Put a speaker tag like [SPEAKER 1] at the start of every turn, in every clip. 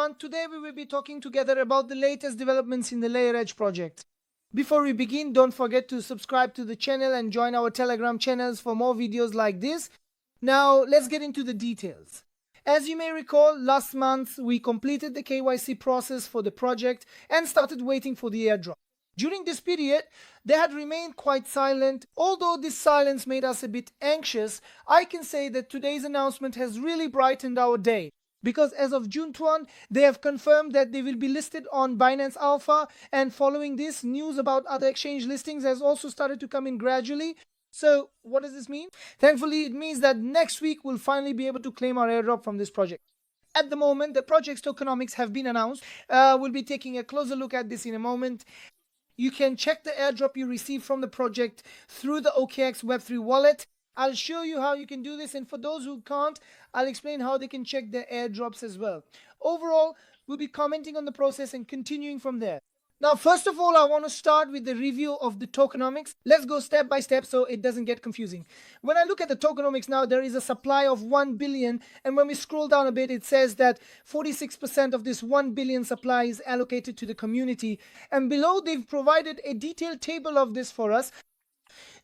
[SPEAKER 1] everyone. Today we will be talking together about the latest developments in the Layer Edge project. Before we begin, don't forget to subscribe to the channel and join our Telegram channels for more videos like this. Now let's get into the details. As you may recall, last month we completed the KYC process for the project and started waiting for the airdrop. During this period, they had remained quite silent. Although this silence made us a bit anxious, I can say that today's announcement has really brightened our day. Because as of June 21, they have confirmed that they will be listed on Binance Alpha, and following this, news about other exchange listings has also started to come in gradually. So what does this mean? Thankfully, it means that next week we'll finally be able to claim our airdrop from this project. At the moment, the project's tokenomics have been announced. We'll be taking a closer look at this in a moment. You can check the airdrop you receive from the project through the Okx Web3 wallet. I'll show you how you can do this, and for those who can't, I'll explain how they can check their airdrops as well. Overall, we'll be commenting on the process and continuing from there. Now, first of all, I want to start with the review of the tokenomics. Let's go step by step so it doesn't get confusing. When I look at the tokenomics now, there is a supply of 1 billion. And when we scroll down a bit, it says that 46% of this 1 billion supply is allocated to the community. And below, they've provided a detailed table of this for us.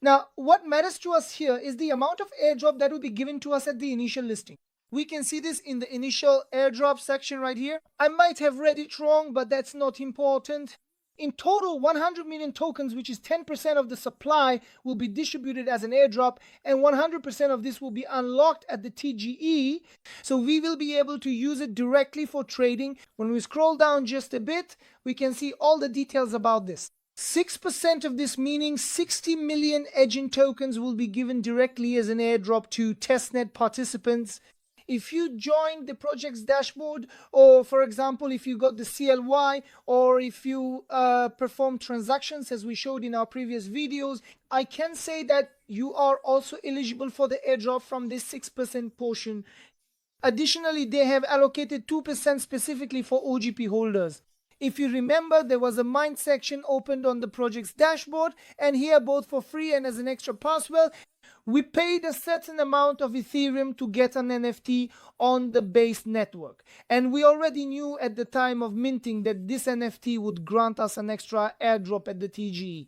[SPEAKER 1] Now, what matters to us here is the amount of airdrop that will be given to us at the initial listing. We can see this in the initial airdrop section right here. I might have read it wrong, but that's not important. In total, 100 million tokens, which is 10% of the supply, will be distributed as an airdrop, and 100% of this will be unlocked at the TGE. So we will be able to use it directly for trading. When we scroll down just a bit, we can see all the details about this. 6% of this, meaning 60 million Agent tokens, will be given directly as an airdrop to testnet participants. If you join the project's dashboard, or for example, if you got the CLY, or if you perform transactions as we showed in our previous videos, I can say that you are also eligible for the airdrop from this 6% portion. Additionally, they have allocated 2% specifically for OGP holders. If you remember, there was a mine section opened on the project's dashboard, and here both for free and as an extra password, we paid a certain amount of Ethereum to get an NFT on the base network. And we already knew at the time of minting that this NFT would grant us an extra airdrop at the TGE.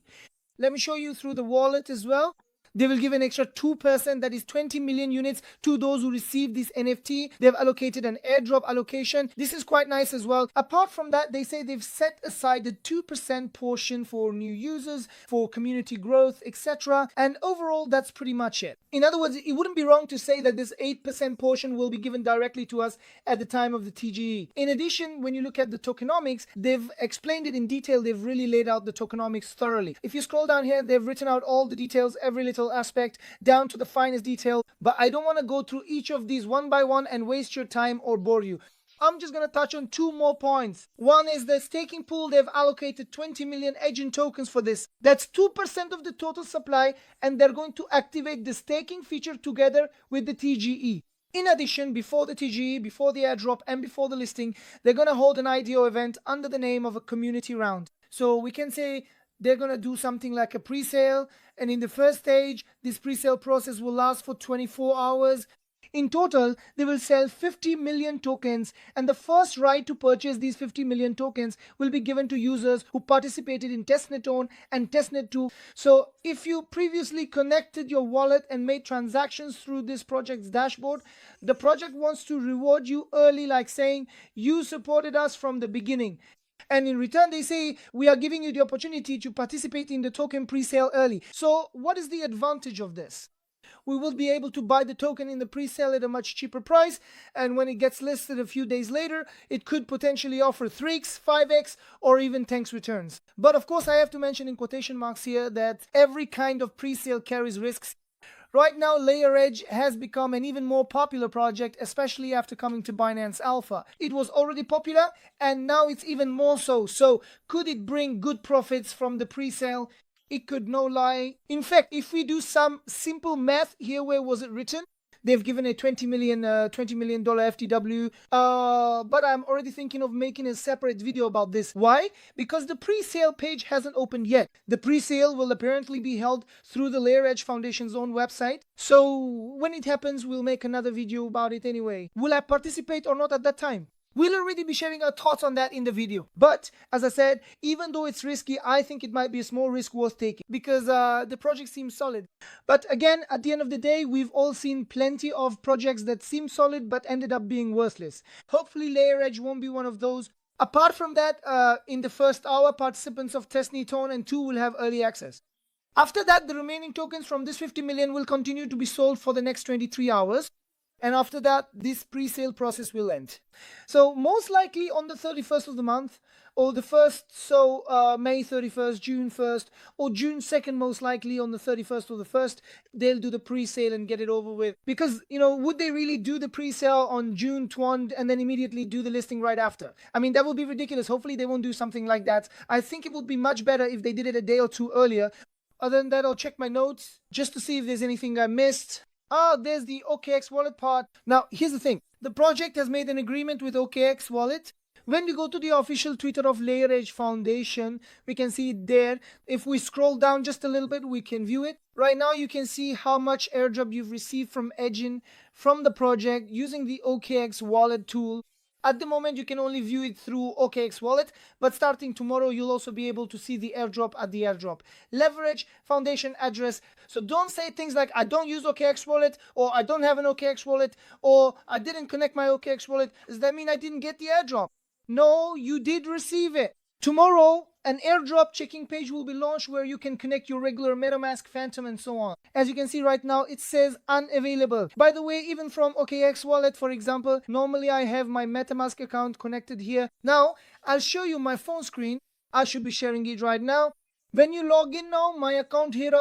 [SPEAKER 1] Let me show you through the wallet as well. They will give an extra 2%, that is 20 million units, to those who receive this NFT. They've allocated an airdrop allocation. This is quite nice as well. Apart from that, they say they've set aside the 2% portion for new users, for community growth, etc. And overall, that's pretty much it. In other words, it wouldn't be wrong to say that this 8% portion will be given directly to us at the time of the TGE. In addition, when you look at the tokenomics, they've explained it in detail. They've really laid out the tokenomics thoroughly. If you scroll down here, they've written out all the details, every little aspect down to the finest detail, but I don't want to go through each of these one by one and waste your time or bore you. I'm just going to touch on two more points. One is the staking pool. They've allocated 20 million Agent tokens for this. That's 2% of the total supply, and they're going to activate the staking feature together with the TGE. In addition, before the TGE, before the airdrop, and before the listing, they're going to hold an IDO event under the name of a community round. So we can say they're going to do something like a pre-sale, and in the first stage, this pre-sale process will last for 24 hours. In total, they will sell 50 million tokens, and the first right to purchase these 50 million tokens will be given to users who participated in Testnet 1 and Testnet 2. So if you previously connected your wallet and made transactions through this project's dashboard, the project wants to reward you early, like saying, you supported us from the beginning. And in return, they say, we are giving you the opportunity to participate in the token pre-sale early. So what is the advantage of this? We will be able to buy the token in the pre-sale at a much cheaper price, and when it gets listed a few days later, it could potentially offer 3x, 5x, or even 10x returns. But of course, I have to mention in quotation marks here that every kind of pre-sale carries risks. Right now, Layer Edge has become an even more popular project, especially after coming to Binance Alpha. It was already popular, and now it's even more so. So could it bring good profits from the pre-sale? It could, no lie. In fact, if we do some simple math here, where was it written? They've given a $20 million FTW, but I'm already thinking of making a separate video about this. Why? Because the pre-sale page hasn't opened yet. The pre-sale will apparently be held through the Layer Edge Foundation's own website. So when it happens, we'll make another video about it anyway. Will I participate or not at that time? We'll already be sharing our thoughts on that in the video. But as I said, even though it's risky, I think it might be a small risk worth taking because the project seems solid. But again, at the end of the day, we've all seen plenty of projects that seem solid but ended up being worthless. Hopefully Layer Edge won't be one of those. Apart from that, in the first hour, participants of Testnet Tone and 2 will have early access. After that, the remaining tokens from this 50 million will continue to be sold for the next 23 hours. And after that, this pre-sale process will end. So most likely on the 31st of the month, or the 1st, so May 31st, June 1st, or June 2nd, most likely on the 31st or the 1st, they'll do the pre-sale and get it over with. Because, would they really do the pre-sale on June 20 and then immediately do the listing right after? I mean, that would be ridiculous. Hopefully they won't do something like that. I think it would be much better if they did it a day or two earlier. Other than that, I'll check my notes just to see if there's anything I missed. There's the Okx Wallet part. Now, here's the thing. The project has made an agreement with Okx Wallet. When we go to the official Twitter of Layer Edge Foundation, we can see it there. If we scroll down just a little bit, we can view it. Right now, you can see how much airdrop you've received from Edgin from the project using the Okx Wallet tool. At the moment, you can only view it through Okx Wallet, but starting tomorrow, you'll also be able to see the airdrop at the airdrop. Leverage, foundation address. So don't say things like, I don't use Okx Wallet, or I don't have an Okx Wallet, or I didn't connect my Okx Wallet. Does that mean I didn't get the airdrop? No, you did receive it. Tomorrow, an airdrop checking page will be launched where you can connect your regular MetaMask, Phantom, and so on. As you can see right now, it says unavailable. By the way, even from Okx Wallet, for example, normally I have my MetaMask account connected here. Now, I'll show you my phone screen. I should be sharing it right now. When you log in now, my account here,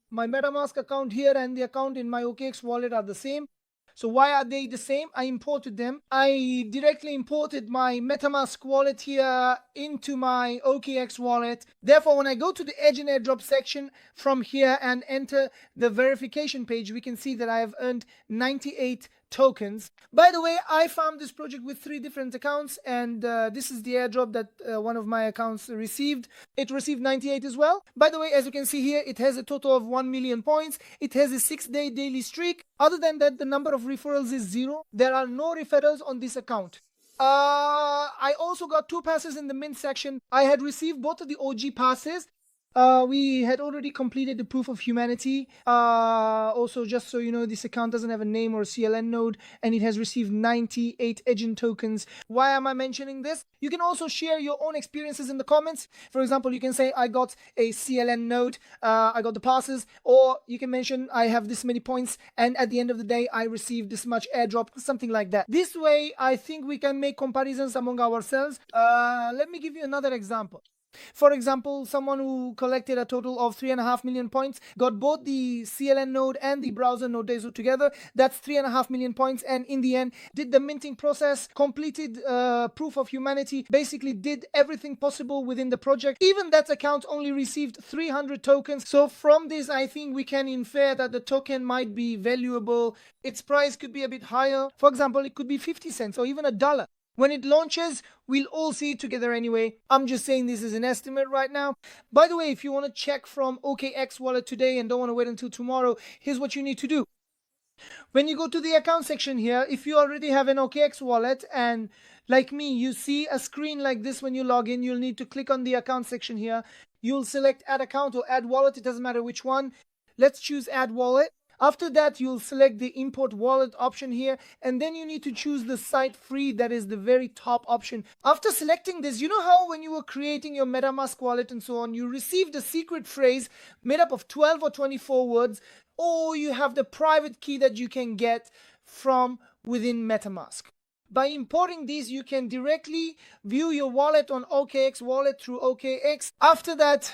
[SPEAKER 1] my MetaMask account here, and the account in my Okx Wallet are the same. So why are they the same? I imported them. I directly imported my MetaMask wallet here into my Okx wallet. Therefore, when I go to the Edge and Airdrop section from here and enter the verification page, we can see that I have earned 98 tokens. By the way, I farmed this project with 3 different accounts, and this is the airdrop that one of my accounts received. It received 98 as well. By the way, as you can see here, it has a total of 1 million points. It has a 6-day daily streak. Other than that, the number of referrals is 0. There are no referrals on this account. I also got 2 passes in the mint section. I had received both of the OG passes. We had already completed the proof of humanity. Also, just so you know, this account doesn't have a name or a CLN node, and it has received 98 Edgin tokens. Why am I mentioning this? You can also share your own experiences in the comments. For example, you can say, I got a CLN node, I got the passes, or you can mention, I have this many points, and at the end of the day, I received this much airdrop, something like that. This way, I think we can make comparisons among ourselves. Let me give you another example. For example, someone who collected a total of 3.5 million points, got both the CLN node and the browser node together. That's 3.5 million points, and in the end did the minting process, completed proof of humanity, basically did everything possible within the project. Even that account only received 300 tokens. So from this, I think we can infer that the token might be valuable. Its price could be a bit higher. For example, it could be 50 cents or even $1. When it launches, we'll all see it together anyway. I'm just saying this is an estimate right now. By the way, if you want to check from Okx Wallet today and don't want to wait until tomorrow, here's what you need to do. When you go to the account section here, if you already have an Okx Wallet and like me, you see a screen like this when you log in, you'll need to click on the account section here. You'll select add account or add wallet. It doesn't matter which one. Let's choose add wallet. After that, you'll select the import wallet option here, and then you need to choose the site free. That is the very top option. After selecting this, you know how when you were creating your MetaMask wallet and so on, you received a secret phrase made up of 12 or 24 words, or you have the private key that you can get from within MetaMask. By importing these, you can directly view your wallet on Okx Wallet through Okx. After that,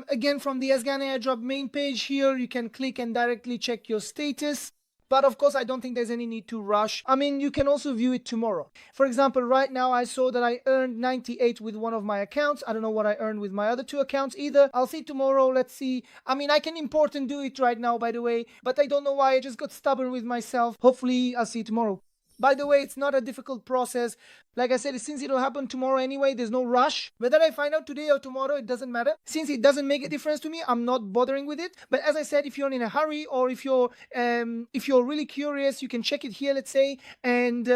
[SPEAKER 1] again from the Asgana Airdrop main page here, you can click and directly check your status. But of course, I don't think there's any need to rush. I mean, you can also view it tomorrow. For example, right now I saw that I earned 98 with one of my accounts. I don't know what I earned with my other 2 accounts either. I'll see tomorrow. Let's see. I mean, I can import and do it right now, by the way, but I don't know why. I just got stubborn with myself. Hopefully, I'll see tomorrow. By the way, it's not a difficult process. Like I said, since it'll happen tomorrow anyway, there's no rush. Whether I find out today or tomorrow, it doesn't matter. Since it doesn't make a difference to me, I'm not bothering with it. But as I said, if you're in a hurry or if you're really curious, you can check it here, let's say. And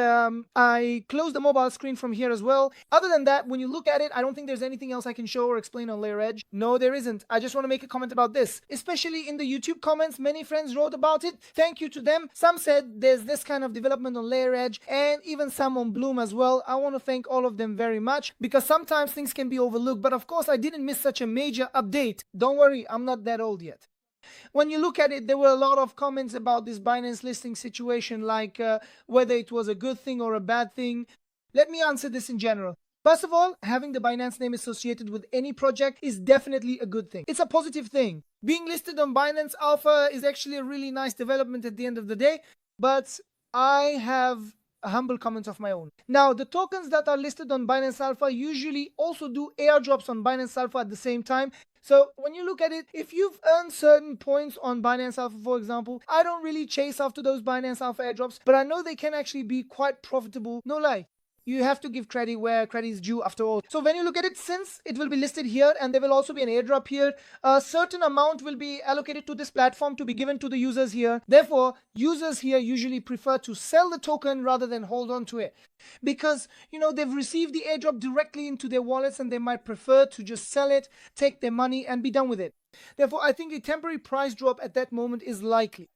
[SPEAKER 1] I close the mobile screen from here as well. Other than that, when you look at it, I don't think there's anything else I can show or explain on Layer Edge. No, there isn't. I just want to make a comment about this. Especially in the YouTube comments, many friends wrote about it. Thank you to them. Some said there's this kind of development on Layer Edge, and even some on Bloom as well. I want to thank all of them very much, because sometimes things can be overlooked, but of course I didn't miss such a major update. Don't worry, I'm not that old yet. When you look at it, there were a lot of comments about this Binance listing situation, like whether it was a good thing or a bad thing. Let me answer this in general. First of all, having the Binance name associated with any project is definitely a good thing. It's a positive thing. Being listed on Binance Alpha is actually a really nice development at the end of the day, but I have a humble comment of my own. Now, the tokens that are listed on Binance Alpha usually also do airdrops on Binance Alpha at the same time. So when you look at it, if you've earned certain points on Binance Alpha, for example, I don't really chase after those Binance Alpha airdrops, but I know they can actually be quite profitable. No lie. You have to give credit where credit is due after all. So when you look at it, since it will be listed here and there will also be an airdrop here, a certain amount will be allocated to this platform to be given to the users here. Therefore, users here usually prefer to sell the token rather than hold on to it. Because, they've received the airdrop directly into their wallets and they might prefer to just sell it, take their money and be done with it. Therefore, I think a temporary price drop at that moment is likely.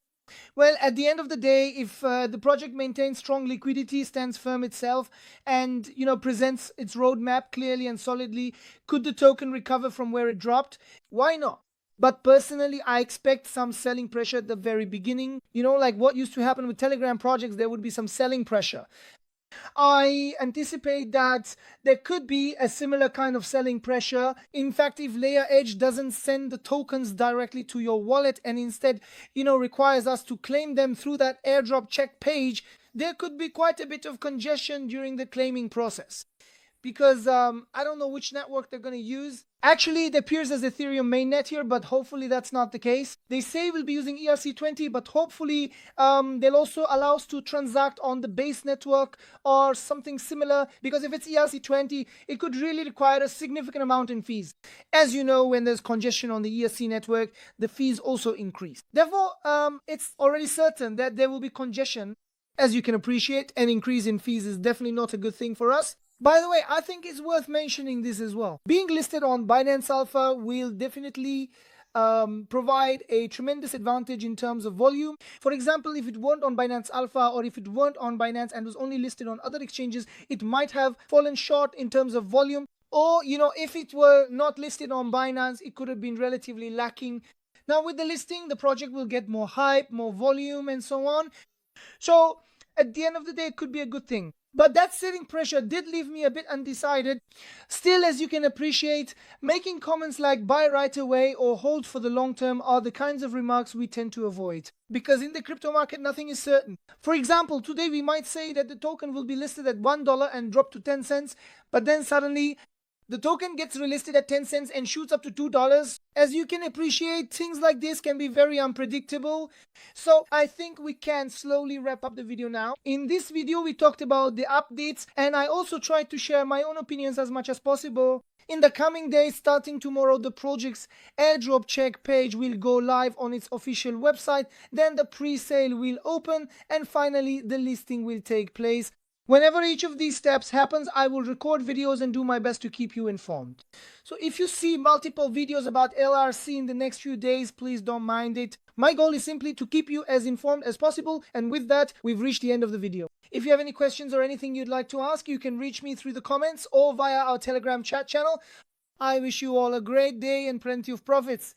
[SPEAKER 1] Well, at the end of the day, if the project maintains strong liquidity, stands firm itself, and presents its roadmap clearly and solidly, could the token recover from where it dropped? Why not? But personally, I expect some selling pressure at the very beginning. Like what used to happen with Telegram projects, there would be some selling pressure. I anticipate that there could be a similar kind of selling pressure. In fact, if Layer Edge doesn't send the tokens directly to your wallet and instead, requires us to claim them through that airdrop check page, there could be quite a bit of congestion during the claiming process. Because I don't know which network they're going to use. Actually, it appears as Ethereum mainnet here, but hopefully that's not the case. They say we'll be using ERC20, but hopefully they'll also allow us to transact on the base network or something similar, because if it's ERC20, it could really require a significant amount in fees. As you know, when there's congestion on the ERC network, the fees also increase. Therefore, it's already certain that there will be congestion. As you can appreciate, an increase in fees is definitely not a good thing for us. By the way, I think it's worth mentioning this as well. Being listed on Binance Alpha will definitely provide a tremendous advantage in terms of volume. For example, if it weren't on Binance Alpha or if it weren't on Binance and was only listed on other exchanges, it might have fallen short in terms of volume. Or, if it were not listed on Binance, it could have been relatively lacking. Now, with the listing, the project will get more hype, more volume, and so on. So, at the end of the day, it could be a good thing. But that selling pressure did leave me a bit undecided. Still, as you can appreciate, making comments like buy right away or hold for the long term are the kinds of remarks we tend to avoid. Because in the crypto market, nothing is certain. For example, today we might say that the token will be listed at $1 and drop to 10 cents, but then suddenly the token gets relisted at 10 cents and shoots up to $2. As you can appreciate, things like this can be very unpredictable. So I think we can slowly wrap up the video now. In this video, we talked about the updates, and I also tried to share my own opinions as much as possible. In the coming days, starting tomorrow, the project's airdrop check page will go live on its official website. Then the pre-sale will open, and finally the listing will take place. Whenever each of these steps happens, I will record videos and do my best to keep you informed. So if you see multiple videos about LRC in the next few days, please don't mind it. My goal is simply to keep you as informed as possible, and with that, we've reached the end of the video. If you have any questions or anything you'd like to ask, you can reach me through the comments or via our Telegram chat channel. I wish you all a great day and plenty of profits.